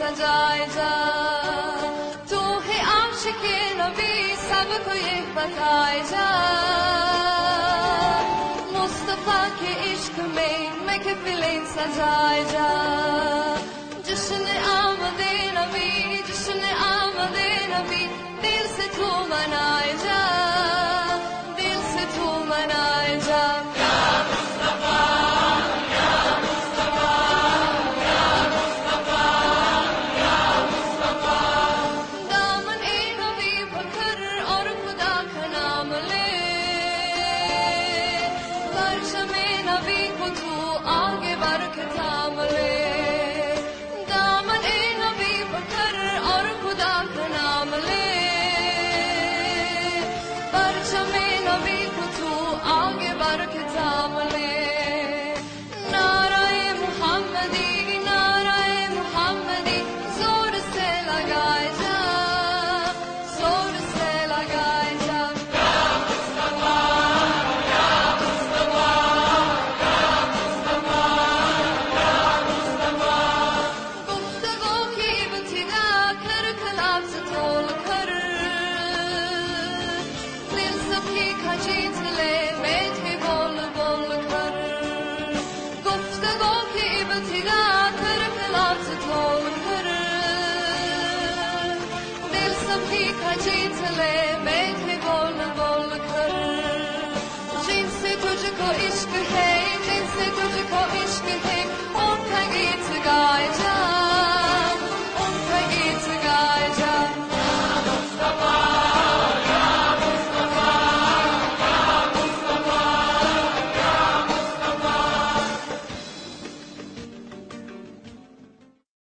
सजाए जा तू है आशिक़े नबी सबको ये बताए जा मुस्तफा के इश्क में महफिलें सजाए जा जश्न आमदे नबी जश्न आमदे नबी दिल से तू मनाए जा दिल से तू मनाए जा इश्क है जिनसे तुझको इश्क है उठा गीत गा